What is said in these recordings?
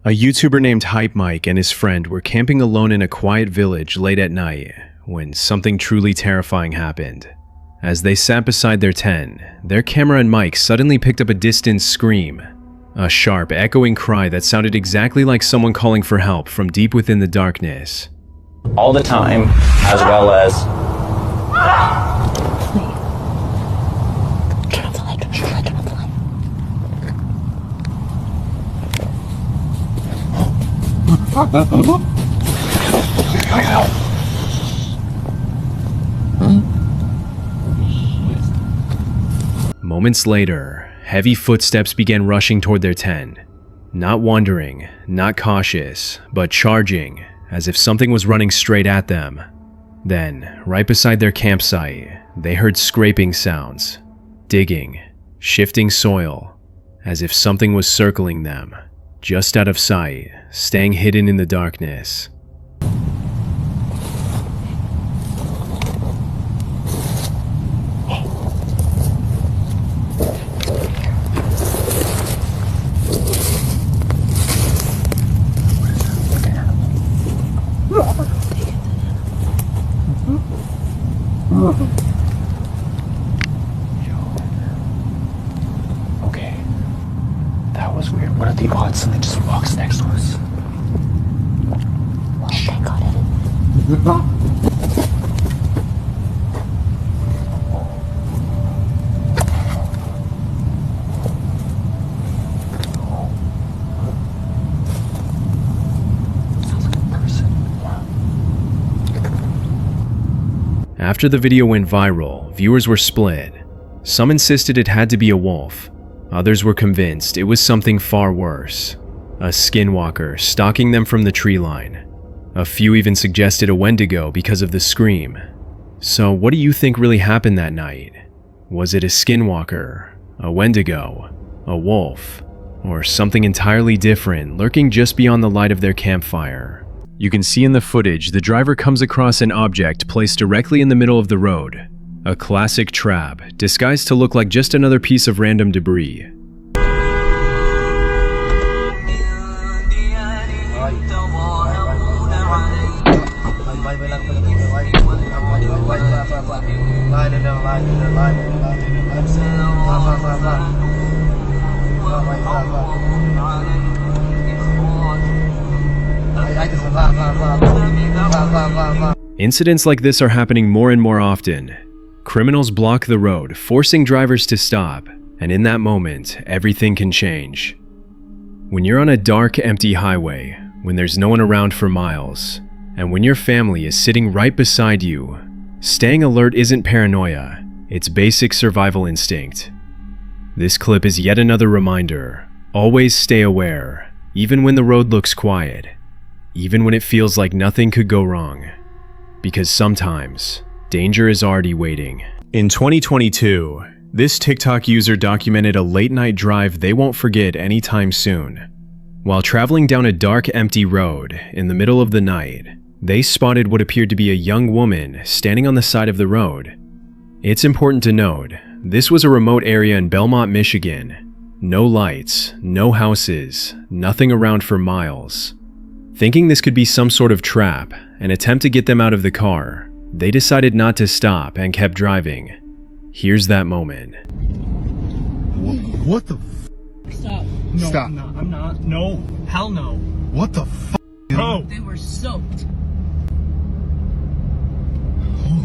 A YouTuber named Hype Mike and his friend were camping alone in a quiet village late at night when something truly terrifying happened. As they sat beside their tent, their camera and mic suddenly picked up a distant scream, a sharp, echoing cry that sounded exactly like someone calling for help from deep within the darkness. All the time, as well as... Turn off the light, turn off the light, turn off the light. Moments later, heavy footsteps began rushing toward their tent. Not wandering, not cautious, but charging, as if something was running straight at them. Then, right beside their campsite, they heard scraping sounds, digging, shifting soil, as if something was circling them, just out of sight, staying hidden in the darkness. Okay, that was weird. What are the odds something just walks next to us? Well, thank God it didn't. Sounds like a person. After the video went viral, viewers were split. Some insisted it had to be a wolf. Others were convinced it was something far worse, a skinwalker stalking them from the tree line. A few even suggested a Wendigo because of the scream. So what do you think really happened that night? Was it a skinwalker, a Wendigo, a wolf, or something entirely different lurking just beyond the light of their campfire? You can see in the footage the driver comes across an object placed directly in the middle of the road. A classic trap, disguised to look like just another piece of random debris. Incidents like this are happening more and more often. Criminals block the road, forcing drivers to stop, and in that moment, everything can change. When you're on a dark, empty highway, when there's no one around for miles, and when your family is sitting right beside you, staying alert isn't paranoia, it's basic survival instinct. This clip is yet another reminder: always stay aware, even when the road looks quiet, even when it feels like nothing could go wrong. Because sometimes, danger is already waiting. In 2022, this TikTok user documented a late-night drive they won't forget anytime soon. While traveling down a dark, empty road in the middle of the night, they spotted what appeared to be a young woman standing on the side of the road. It's important to note, this was a remote area in Belmont, Michigan. No lights, no houses, nothing around for miles. Thinking this could be some sort of trap, an attempt to get them out of the car, they decided not to stop and kept driving. Here's that moment. What the Stop. No, Stop. I'm not. I'm not. No. Hell no. What the No. They were soaked.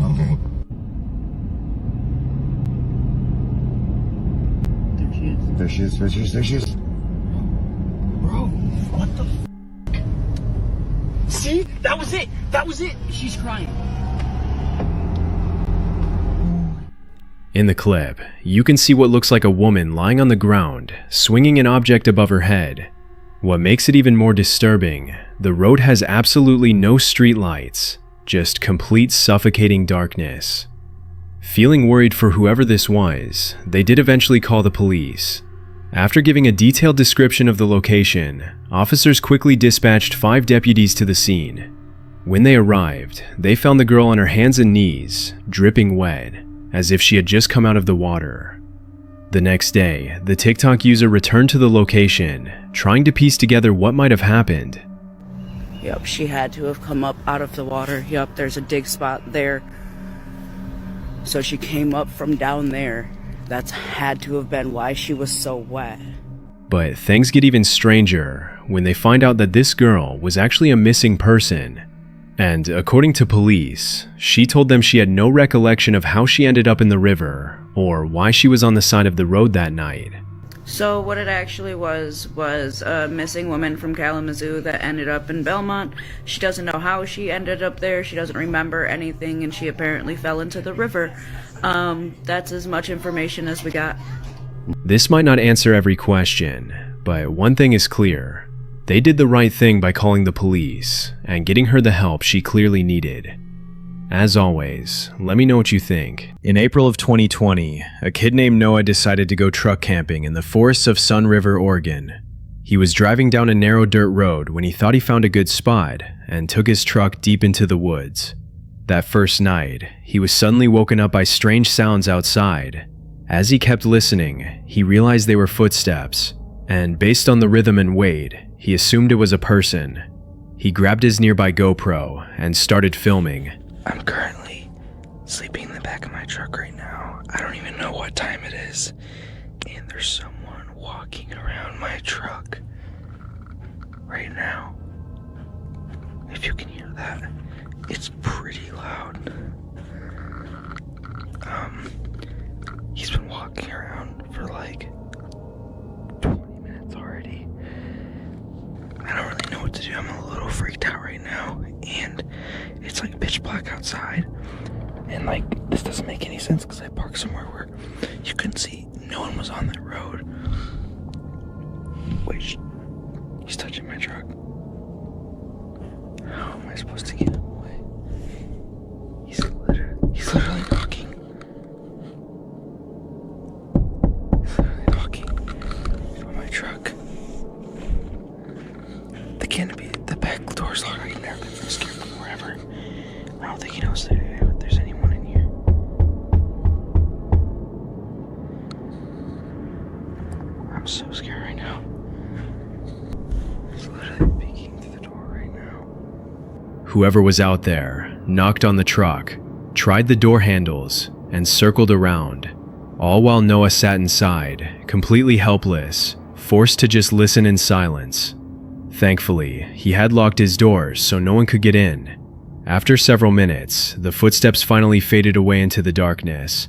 Okay. There she is. There she is. Bro, what the See? That was it. That was it. She's crying. In the clip, you can see what looks like a woman lying on the ground, swinging an object above her head. What makes it even more disturbing, the road has absolutely no street lights, just complete suffocating darkness. Feeling worried for whoever this was, they did eventually call the police. After giving a detailed description of the location, officers quickly dispatched 5 deputies to the scene. When they arrived, they found the girl on her hands and knees, dripping wet, as if she had just come out of the water. The next day, the TikTok user returned to the location, trying to piece together what might have happened. Yep, she had to have come up out of the water. Yep, there's a dig spot there. So she came up from down there. That's had to have been why she was so wet. But things get even stranger when they find out that this girl was actually a missing person. And according to police, she told them she had no recollection of how she ended up in the river or why she was on the side of the road that night. So what it actually was a missing woman from Kalamazoo that ended up in Belmont. She doesn't know how she ended up there. She doesn't remember anything, and she apparently fell into the river. That's as much information as we got. This might not answer every question, but one thing is clear. They did the right thing by calling the police and getting her the help she clearly needed. As always, let me know what you think. In April of 2020, a kid named Noah decided to go truck camping in the forests of Sun River, Oregon. He was driving down a narrow dirt road when he thought he found a good spot and took his truck deep into the woods. That first night, he was suddenly woken up by strange sounds outside. As he kept listening, he realized they were footsteps, and based on the rhythm and weight, he assumed it was a person. He grabbed his nearby GoPro and started filming. I'm currently sleeping in the back of my truck right now. I don't even know what time it is. And there's someone walking around my truck right now. If you can hear that, it's pretty loud. He's been walking around for like 20 minutes already. I don't really know what to do. I'm a little freaked out right now. And it's like pitch black outside. And like, this doesn't make any sense because I parked somewhere where you couldn't see. No one was on that road. Wait, he's touching my truck. How am I supposed to get him away? He's literally knocking. He's literally knocking on my truck. The canopy, the back door's locked. I've never been scared before ever. I don't think he knows that there's anyone in here. I'm so scared right now. He's literally peeking through the door right now. Whoever was out there knocked on the truck, tried the door handles, and circled around, all while Noah sat inside, completely helpless, forced to just listen in silence. Thankfully, he had locked his doors so no one could get in. After several minutes, the footsteps finally faded away into the darkness.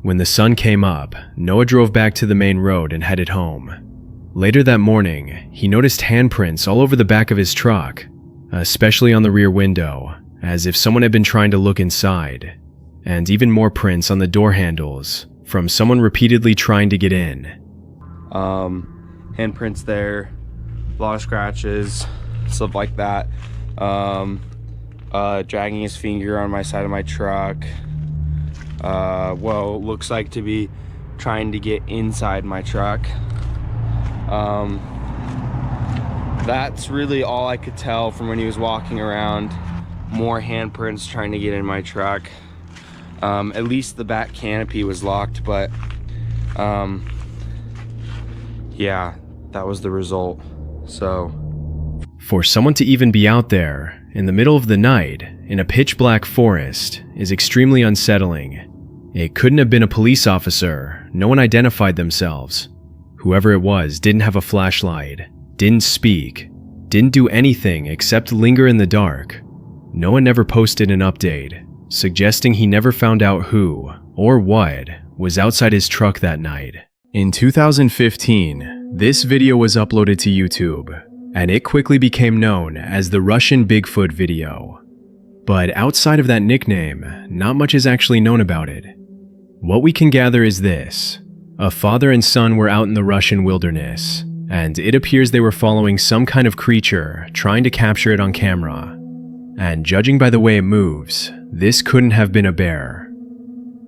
When the sun came up, Noah drove back to the main road and headed home. Later that morning, he noticed handprints all over the back of his truck, especially on the rear window, as if someone had been trying to look inside, and even more prints on the door handles from someone repeatedly trying to get in. Handprints there, a lot of scratches, stuff like that. Dragging his finger on my side of my truck. Well, looks like to be trying to get inside my truck. That's really all I could tell from when he was walking around. More handprints trying to get in my truck. At least the back canopy was locked, but yeah, that was the result. So for someone to even be out there in the middle of the night in a pitch black forest is extremely unsettling. It couldn't have been a police officer. No one identified themselves. Whoever it was didn't have a flashlight, didn't speak, didn't do anything except linger in the dark. No one never posted an update, suggesting he never found out who or what was outside his truck that night. In 2015, this video was uploaded to YouTube, and it quickly became known as the Russian Bigfoot video. But outside of that nickname, not much is actually known about it. What we can gather is this: a father and son were out in the Russian wilderness, and it appears they were following some kind of creature, trying to capture it on camera. And judging by the way it moves, this couldn't have been a bear.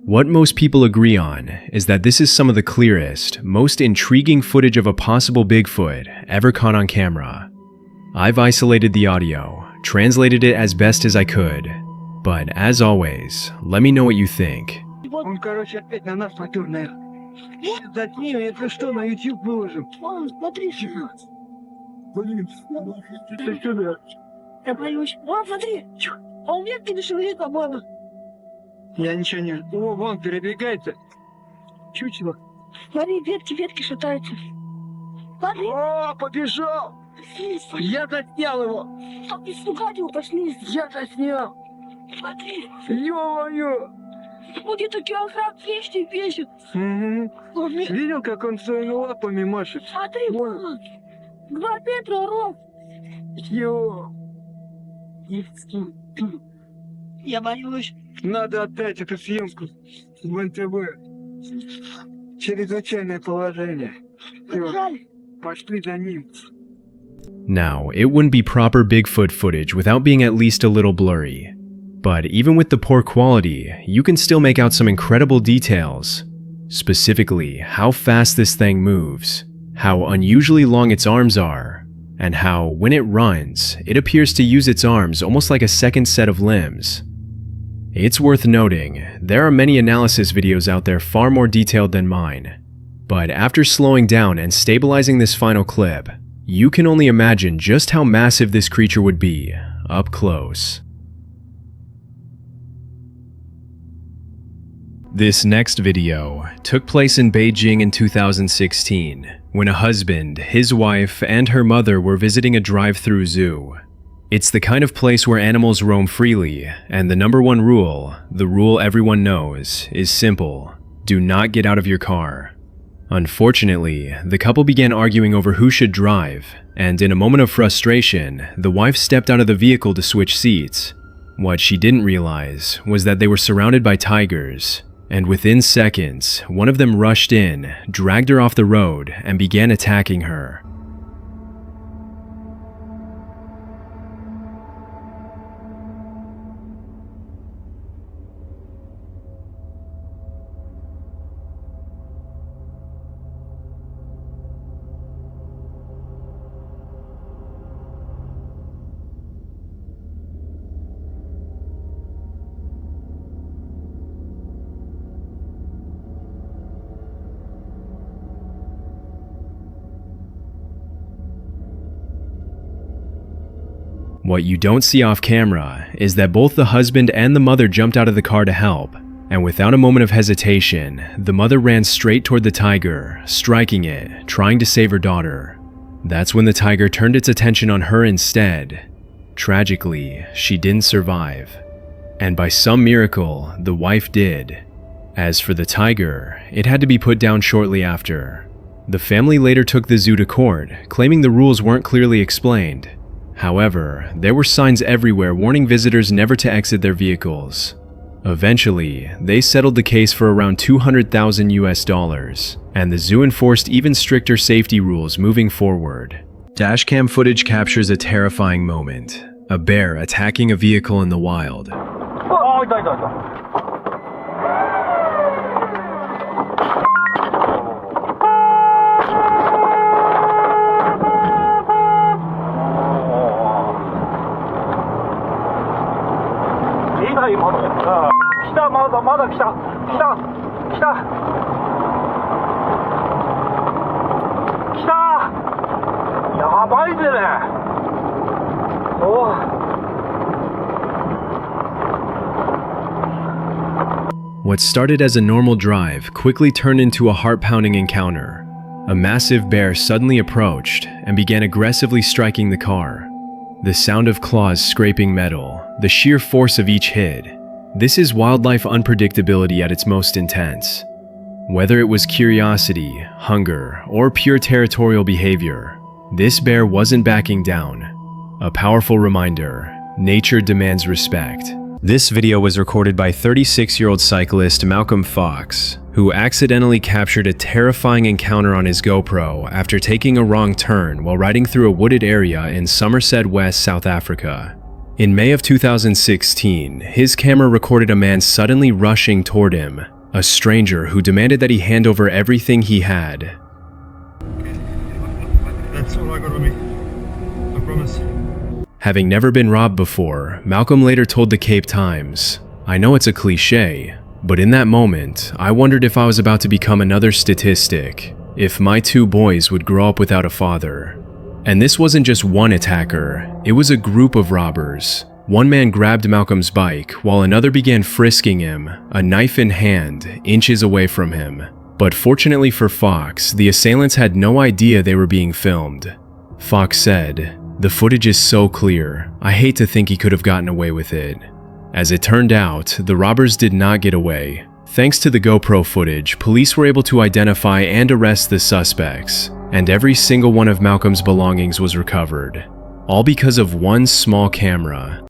What most people agree on is that this is some of the clearest, most intriguing footage of a possible Bigfoot ever caught on camera. I've isolated the audio, translated it as best as I could, but as always, let me know what you think. Затни, это что, на YouTube выложим? Вон, смотри. Блин, ты сюда. Я боюсь. Вон, смотри. Он ветки не шевелит, по-моему. Я ничего не... О, вон, передвигается. Чучело. Смотри, ветки шатаются. Смотри. О, побежал! Я заснял его! Чтоб не спугать его, пошли. Я заснял! Смотри. Ё-моё! Будет такие охран вещи весит. Угу. Видел, как он своими лапами машет? Смотри, вон. 2 метра рост. Ё! Я боюсь. Надо отдать эту съемку в НТВ. Чрезвычайное положение. Всё, Жаль. пошли за ним. Now, it wouldn't be proper Bigfoot footage without being at least a little blurry. But even with the poor quality, you can still make out some incredible details. Specifically, how fast this thing moves, how unusually long its arms are, and how, when it runs, it appears to use its arms almost like a second set of limbs. It's worth noting, there are many analysis videos out there far more detailed than mine. But after slowing down and stabilizing this final clip, you can only imagine just how massive this creature would be, up close. This next video took place in Beijing in 2016, when a husband, his wife, and her mother were visiting a drive-through zoo. It's the kind of place where animals roam freely, and the number one rule, the rule everyone knows, is simple: do not get out of your car. Unfortunately, the couple began arguing over who should drive, and in a moment of frustration, the wife stepped out of the vehicle to switch seats. What she didn't realize was that they were surrounded by tigers, and within seconds, one of them rushed in, dragged her off the road, and began attacking her. What you don't see off camera is that both the husband and the mother jumped out of the car to help, and without a moment of hesitation, the mother ran straight toward the tiger, striking it, trying to save her daughter. That's when the tiger turned its attention on her instead. Tragically, she didn't survive. And by some miracle, the wife did. As for the tiger, it had to be put down shortly after. The family later took the zoo to court, claiming the rules weren't clearly explained. However, there were signs everywhere warning visitors never to exit their vehicles. Eventually, they settled the case for around $200,000 US, and the zoo enforced even stricter safety rules moving forward. Dashcam footage captures a terrifying moment: a bear attacking a vehicle in the wild. What started as a normal drive quickly turned into a heart-pounding encounter. A massive bear suddenly approached and began aggressively striking the car. The sound of claws scraping metal, the sheer force of each hit. This is wildlife unpredictability at its most intense. Whether it was curiosity, hunger, or pure territorial behavior, this bear wasn't backing down. A powerful reminder: nature demands respect. This video was recorded by 36-year-old cyclist Malcolm Fox, who accidentally captured a terrifying encounter on his GoPro after taking a wrong turn while riding through a wooded area in Somerset West, South Africa. In May of 2016, his camera recorded a man suddenly rushing toward him, a stranger who demanded that he hand over everything he had. That's all I got on me. I promise. Having never been robbed before, Malcolm later told the Cape Times, "I know it's a cliché, But in that moment, I wondered if I was about to become another statistic, if my 2 boys would grow up without a father. And this wasn't just one attacker, it was a group of robbers. One man grabbed Malcolm's bike while another began frisking him, a knife in hand, inches away from him. But fortunately for Fox, the assailants had no idea they were being filmed. Fox said, "The footage is so clear, I hate to think he could have gotten away with it." As it turned out, the robbers did not get away. Thanks to the GoPro footage, police were able to identify and arrest the suspects, and every single one of Malcolm's belongings was recovered. All because of one small camera.